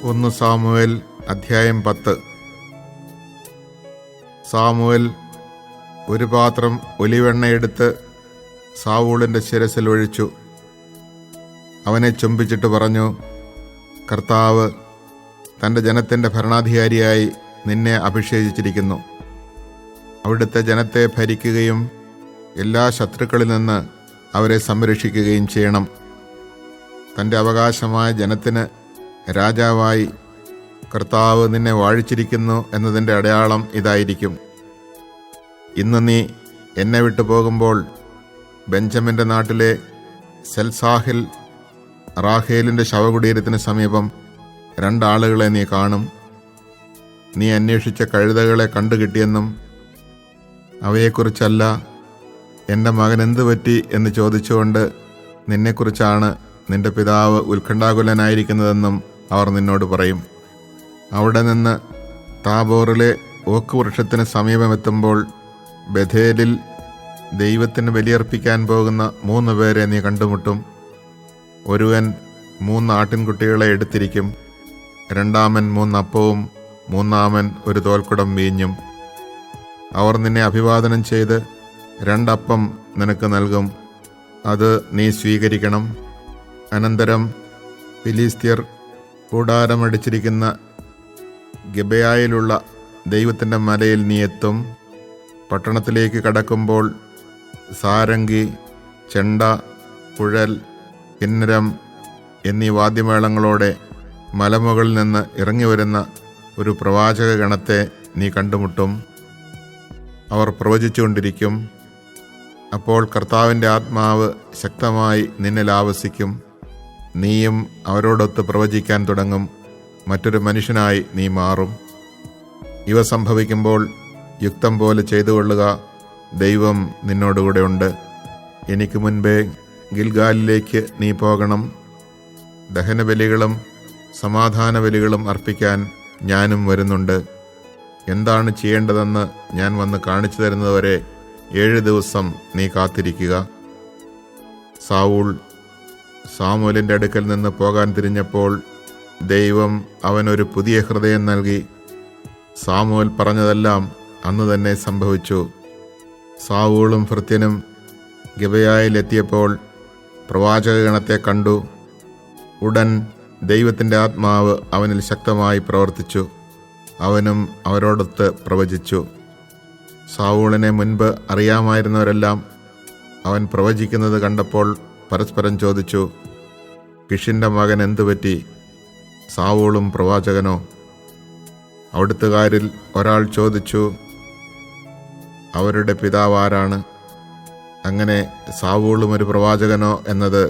1 Samuel അധ്യായം 10. Samuel ഒരു പാത്രം ഒലിവെണ്ണയെടുത്ത് സാവൂളിൻ്റെ ശിരസിൽ ഒഴിച്ചു. അവനെ ചുംബിച്ചിട്ട് പറഞ്ഞു, കർത്താവ് തൻ്റെ ജനത്തിൻ്റെ ഭരണാധികാരിയായി നിന്നെ അഭിഷേകിച്ചിരിക്കുന്നു. അവിടുത്തെ ജനത്തെ ഭരിക്കുകയും എല്ലാ ശത്രുക്കളിൽ നിന്ന് അവരെ സംരക്ഷിക്കുകയും ചെയ്യണം. തൻ്റെ അവകാശമായ ജനത്തിന് രാജാവായി കർത്താവ് നിന്നെ വാഴിച്ചിരിക്കുന്നു എന്നതിൻ്റെ അടയാളം ഇതായിരിക്കും. ഇന്ന് നീ എന്നെ വിട്ടു പോകുമ്പോൾ ബെഞ്ചമിൻ്റെ നാട്ടിലെ സെൽസാഹിൽ റാഹേലിൻ്റെ ശവകുടീരത്തിന് സമീപം 2 ആളുകളെ നീ കാണും. നീ അന്വേഷിച്ച കഴുതകളെ കണ്ടുകിട്ടിയെന്നും അവയെക്കുറിച്ചല്ല എൻ്റെ മകൻ എന്തു പറ്റി എന്ന് ചോദിച്ചുകൊണ്ട് നിന്നെക്കുറിച്ചാണ് നിന്റെ പിതാവ് ഉത്കണ്ഠാകുലനായിരിക്കുന്നതെന്നും അവർ നിന്നോട് പറയും. അവിടെ നിന്ന് താബോറിലെ ഓക്ക് വൃക്ഷത്തിന് സമീപമെത്തുമ്പോൾ ബഥേലിൽ ദൈവത്തിന് ബലിയർപ്പിക്കാൻ പോകുന്ന 3 പേരെ നീ കണ്ടുമുട്ടും. ഒരുവൻ 3 ആട്ടിൻകുട്ടികളെ എടുത്തിരിക്കും, രണ്ടാമൻ 3 അപ്പവും മൂന്നാമൻ ഒരു തോൽക്കുടം വീഞ്ഞും. അവർ നിന്നെ അഭിവാദനം ചെയ്ത് 2 അപ്പം നിനക്ക് നൽകും. അത് നീ സ്വീകരിക്കണം. അനന്തരം ഫിലിസ്ത്യർ കൂടാരമടിച്ചിരിക്കുന്ന ഗിബെയായിലുള്ള ദൈവത്തിൻ്റെ മലയിൽ നീ എത്തും. പട്ടണത്തിലേക്ക് കടക്കുമ്പോൾ സാരംഗി, ചെണ്ട, കുഴൽ, കിന്നരം എന്നീ വാദ്യമേളങ്ങളോടെ മലമുകളിൽ നിന്ന് ഇറങ്ങി വരുന്ന ഒരു പ്രവാചക ഗണത്തെ നീ കണ്ടുമുട്ടും. അവർ പ്രവചിച്ചുകൊണ്ടിരിക്കും. അപ്പോൾ കർത്താവിൻ്റെ ആത്മാവ് ശക്തമായി നിന്നിൽ ആവസിക്കും. നീയും അവരോടൊത്ത് പ്രവചിക്കാൻ തുടങ്ങും. മറ്റൊരു മനുഷ്യനായി നീ മാറും. ഇവ സംഭവിക്കുമ്പോൾ യുക്തം പോലെ ചെയ്തുകൊള്ളുക. ദൈവം നിന്നോടുകൂടെ ഉണ്ട്. എനിക്ക് മുൻപേ ഗിൽഗാലിലേക്ക് നീ പോകണം. ദഹനബലികളും സമാധാന ബലികളും അർപ്പിക്കാൻ ഞാനും വരുന്നുണ്ട്. എന്താണ് ചെയ്യേണ്ടതെന്ന് ഞാൻ വന്ന് കാണിച്ചു തരുന്നതുവരെ 7 ദിവസം നീ കാത്തിരിക്കുക. സാവൂൾ സാമുവേലിൻ്റെ അടുക്കൽ നിന്ന് പോകാൻ തിരിഞ്ഞപ്പോൾ ദൈവം അവനൊരു പുതിയ ഹൃദയം നൽകി. സാമുവേൽ പറഞ്ഞതെല്ലാം അന്ന് തന്നെ സംഭവിച്ചു. സാവൂളും ഭൃത്യനും ഗിബെയായിലെത്തിയപ്പോൾ പ്രവാചകഗണത്തെ കണ്ടു. ഉടൻ ദൈവത്തിൻ്റെ ആത്മാവ് അവനിൽ ശക്തമായി പ്രവർത്തിച്ചു. അവനും അവരോടൊത്ത് പ്രവചിച്ചു. സാവൂളിനെ മുൻപ് അറിയാമായിരുന്നവരെല്ലാം അവൻ പ്രവചിക്കുന്നത് കണ്ടപ്പോൾ പരസ്പരം ചോദിച്ചു, കിഷിൻ്റെ മകൻ എന്തുപറ്റി? സാവൂളും പ്രവാചകനോ? അവിടുത്തുകാരിൽ ഒരാൾ ചോദിച്ചു, അവരുടെ പിതാവ് ആരാണ്? അങ്ങനെ സാവൂളും ഒരു പ്രവാചകനോ എന്നത്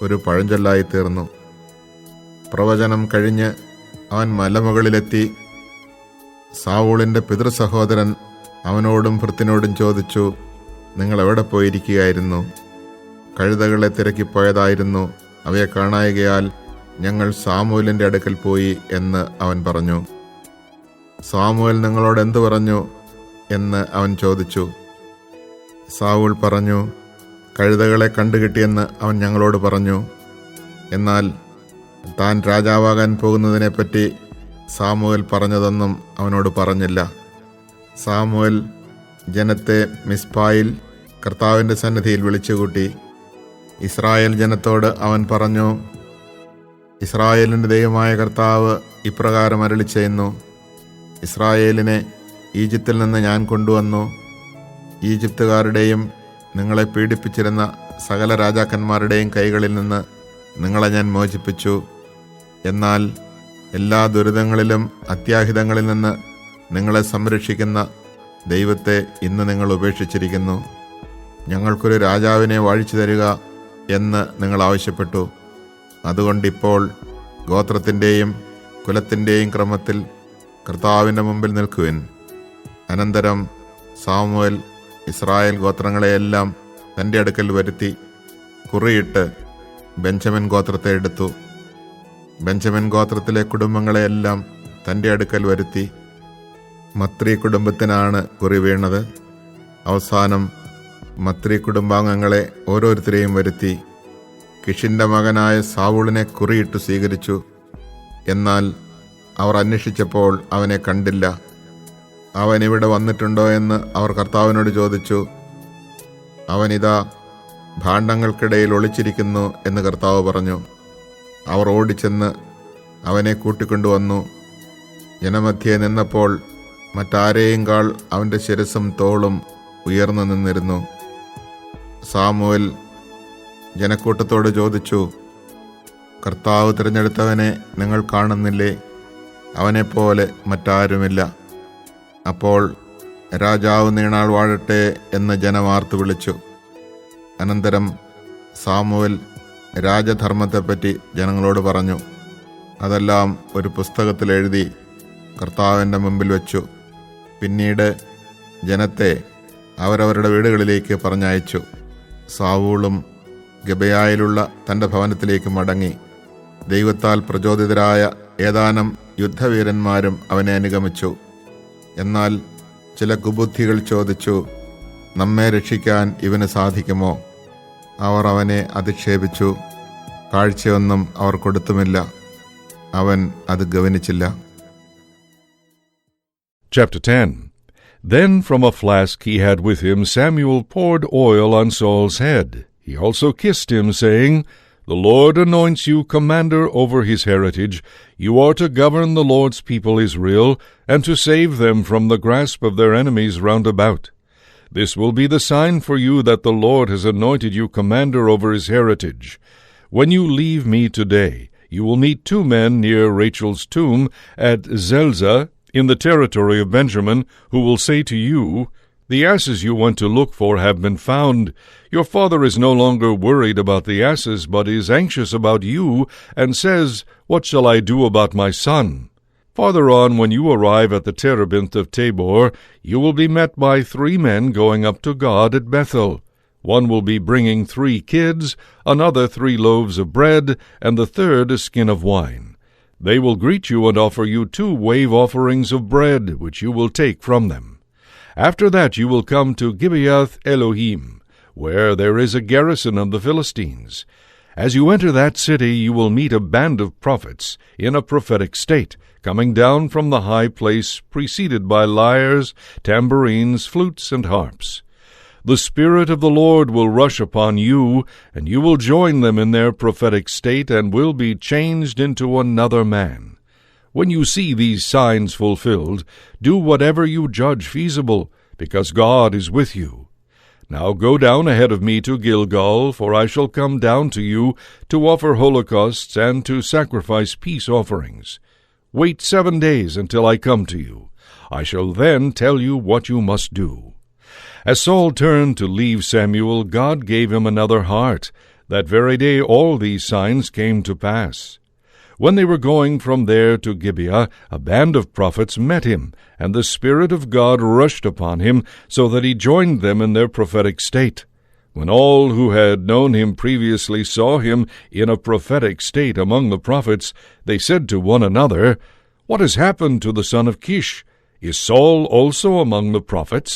ഒരു പഴഞ്ചൊല്ലായി തീർന്നു. പ്രവചനം കഴിഞ്ഞ് അവൻ മലമുകളിലെത്തി. സാവൂളിൻ്റെ പിതൃസഹോദരൻ അവനോടും ഭൃത്തിനോടും ചോദിച്ചു, നിങ്ങൾ എവിടെ പോയിരിക്കുകയായിരുന്നു? കഴുതകളെ തിരക്കിപ്പോയതായിരുന്നു. അവയെ കാണായികയാൽ ഞങ്ങൾ സാമുവേലിൻ്റെ അടുക്കൽ പോയി എന്ന് അവൻ പറഞ്ഞു. സാമുവേൽ നിങ്ങളോട് എന്തു പറഞ്ഞു എന്ന് അവൻ ചോദിച്ചു. സാവൂൾ പറഞ്ഞു, കഴുതകളെ കണ്ടുകിട്ടിയെന്ന് അവൻ ഞങ്ങളോട് പറഞ്ഞു. എന്നാൽ താൻ രാജാവാകാൻ പോകുന്നതിനെപ്പറ്റി സാമുവേൽ പറഞ്ഞതൊന്നും അവനോട് പറഞ്ഞില്ല. സാമുവേൽ ജനത്തെ മിസ്പായിൽ കർത്താവിൻ്റെ സന്നിധിയിൽ വിളിച്ചുകൂട്ടി. ഇസ്രായേൽ ജനത്തോട് അവൻ പറഞ്ഞു, ഇസ്രായേലിൻ്റെ ദൈവമായ കർത്താവ് ഇപ്രകാരം അരുളി ചെയ്യുന്നു, ഇസ്രായേലിനെ ഈജിപ്തിൽ നിന്ന് ഞാൻ കൊണ്ടുവന്നു. ഈജിപ്തുകാരുടെയും നിങ്ങളെ പീഡിപ്പിച്ചിരുന്ന സകല രാജാക്കന്മാരുടെയും കൈകളിൽ നിന്ന് നിങ്ങളെ ഞാൻ മോചിപ്പിച്ചു. എന്നാൽ എല്ലാ ദുരിതങ്ങളിലും അത്യാഹിതങ്ങളിൽ നിന്ന് നിങ്ങളെ സംരക്ഷിക്കുന്ന ദൈവത്തെ ഇന്ന് നിങ്ങൾ ഉപേക്ഷിച്ചിരിക്കുന്നു. ഞങ്ങൾക്കൊരു രാജാവിനെ വാഴിച്ചു തരിക എന്ന് നിങ്ങൾ ആവശ്യപ്പെട്ടു. അതുകൊണ്ടിപ്പോൾ ഗോത്രത്തിൻ്റെയും കുലത്തിൻ്റെയും ക്രമത്തിൽ കർത്താവിൻ്റെ മുമ്പിൽ നിൽക്കുവിൻ. അനന്തരം സാമുവേൽ ഇസ്രായേൽ ഗോത്രങ്ങളെയെല്ലാം തൻ്റെ അടുക്കൽ വരുത്തി കുറിയിട്ട് ബെഞ്ചമിൻ ഗോത്രത്തെ എടുത്തു. ബെഞ്ചമിൻ ഗോത്രത്തിലെ കുടുംബങ്ങളെയെല്ലാം തൻ്റെ അടുക്കൽ വരുത്തി. മത്രി കുടുംബത്തിനാണ് കുറി വീണത്. അവസാനം മത്രി കുടുംബാംഗങ്ങളെ ഓരോരുത്തരെയും വരുത്തി. കിഷിൻ്റെ മകനായ സാവൂളിനെ കുറിയിട്ട് സ്വീകരിച്ചു. എന്നാൽ അവർ അന്വേഷിച്ചപ്പോൾ അവനെ കണ്ടില്ല. അവൻ ഇവിടെ വന്നിട്ടുണ്ടോ എന്ന് അവർ കർത്താവിനോട് ചോദിച്ചു. അവനിതാ ഭാണ്ഡങ്ങൾക്കിടയിൽ ഒളിച്ചിരിക്കുന്നു എന്ന് കർത്താവ് പറഞ്ഞു. അവർ ഓടിച്ചെന്ന് അവനെ കൂട്ടിക്കൊണ്ടുവന്നു. ജനമധ്യേ നിന്നപ്പോൾ മറ്റാരെയുംകാൾ അവൻ്റെ ശിരസും തോളും ഉയർന്നു നിന്നിരുന്നു. സാമുവേൽ ജനക്കൂട്ടത്തോട് ചോദിച്ചു, കർത്താവ് തിരഞ്ഞെടുത്തവനെ നിങ്ങൾ കാണുന്നില്ലേ? അവനെപ്പോലെ മറ്റാരുമില്ല. അപ്പോൾ രാജാവ് നീണാൾ വാഴട്ടെ എന്ന് ജനം ആർത്തു വിളിച്ചു. അനന്തരം സാമുവേൽ രാജധർമ്മത്തെപ്പറ്റി ജനങ്ങളോട് പറഞ്ഞു. അതെല്ലാം ഒരു പുസ്തകത്തിൽ എഴുതി കർത്താവിൻ്റെ മുമ്പിൽ വെച്ചു. പിന്നീട് ജനത്തെ അവരവരുടെ വീടുകളിലേക്ക് പറഞ്ഞയച്ചു. സാവൂളും ഗിബെയായിലുള്ള തൻ്റെ ഭവനത്തിലേക്ക് മടങ്ങി. ദൈവത്താൽ പ്രചോദിതരായ ഏതാനും യുദ്ധവീരന്മാരും അവനെ അനുഗമിച്ചു. എന്നാൽ ചില കുബുദ്ധികൾ ചോദിച്ചു, നമ്മെ രക്ഷിക്കാൻ ഇവന് സാധിക്കുമോ? അവർ അവനെ അധിക്ഷേപിച്ചു. കാഴ്ചയൊന്നും അവർ കൊടുത്തുമില്ല. അവൻ അത് ഗവനിച്ചില്ല. Chapter 10. Then from a flask he had with him Samuel poured oil on Saul's head. He also kissed him, saying, The Lord anoints you commander over his heritage. You are to govern the Lord's people Israel, and to save them from the grasp of their enemies round about. This will be the sign for you that the Lord has anointed you commander over his heritage. When you leave me today, you will meet 2 men near Rachel's tomb at Zelzah, in the territory of Benjamin, who will say to you, The asses you went to look for have been found. Your father is no longer worried about the asses, but is anxious about you, and says, What shall I do about my son? Farther on, when you arrive at the terebinth of Tabor, you will be met by 3 men going up to God at Bethel. One will be bringing 3 kids, another 3 loaves of bread, and the third a skin of wine. They will greet you and offer you 2 wave offerings of bread, which you will take from them. After that you will come to Gibeath Elohim, where there is a garrison of the Philistines. As you enter that city, you will meet a band of prophets in a prophetic state, coming down from the high place, preceded by lyres, tambourines, flutes, and harps. The Spirit of the Lord will rush upon you, and you will join them in their prophetic state, and will be changed into another man. When you see these signs fulfilled, do whatever you judge feasible, because God is with you. Now go down ahead of me to Gilgal, for I shall come down to you to offer holocausts and to sacrifice peace offerings. Wait 7 days until I come to you. I shall then tell you what you must do. As Saul turned to leave Samuel, God gave him another heart. That very day all these signs came to pass. When they were going from there to Gibeah, a band of prophets met him, and the Spirit of God rushed upon him, so that he joined them in their prophetic state. When all who had known him previously saw him in a prophetic state among the prophets, they said to one another, What has happened to the son of Kish? Is Saul also among the prophets?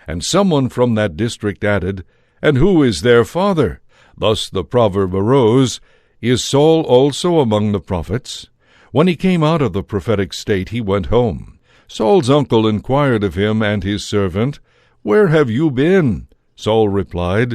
And someone from that district added, And who is their father? Thus the proverb arose, Is Saul also among the prophets? When he came out of the prophetic state, he went home. Saul's uncle inquired of him and his servant, Where have you been? Saul replied,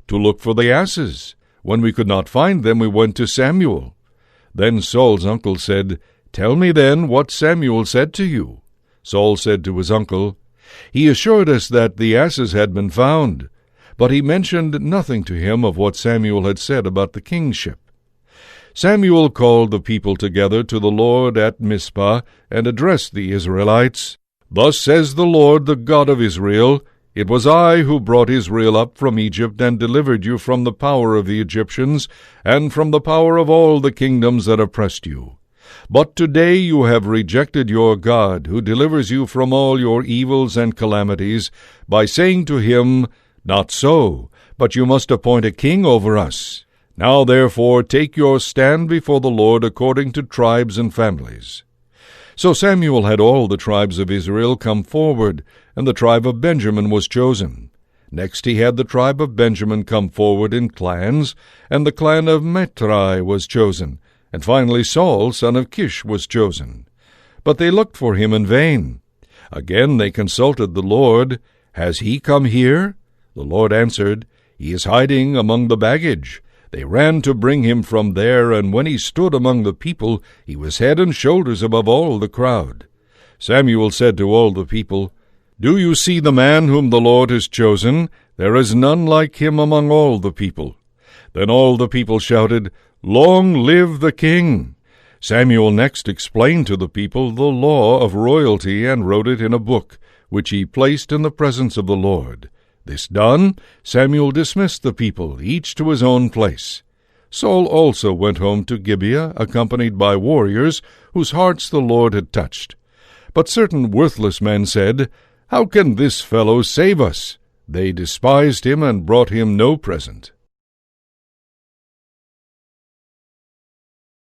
To look for the asses. When we could not find them, we went to Samuel. Then Saul's uncle said, Tell me then what Samuel said to you. Saul said to his uncle, He assured us that the asses had been found, but he mentioned nothing to him of what Samuel had said about the kingship. Samuel called the people together to the Lord at Mizpah, and addressed the Israelites, Thus says the Lord, the God of Israel, It was I who brought Israel up from Egypt, and delivered you from the power of the Egyptians, and from the power of all the kingdoms that oppressed you. But today you have rejected your God, who delivers you from all your evils and calamities, by saying to him, Not so, but you must appoint a king over us. Now therefore take your stand before the Lord according to tribes and families. So Samuel had all the tribes of Israel come forward, and the tribe of Benjamin was chosen. Next he had the tribe of Benjamin come forward in clans, and the clan of Matri was chosen. And finally Saul, son of Kish, was chosen. but they looked for him in vain. Again they consulted the Lord. Has he come here? The Lord answered, He is hiding among the baggage. They ran to bring him from there, and when he stood among the people, he was head and shoulders above all the crowd. Samuel said to all the people, Do you see the man whom the Lord has chosen? There is none like him among all the people. Then all the people shouted, Long live the king! Samuel next explained to the people the law of royalty and wrote it in a book, which he placed in the presence of the Lord. This done, Samuel dismissed the people, each to his own place. Saul also went home to Gibeah, accompanied by warriors whose hearts the Lord had touched. But certain worthless men said, How can this fellow save us? They despised him and brought him no present.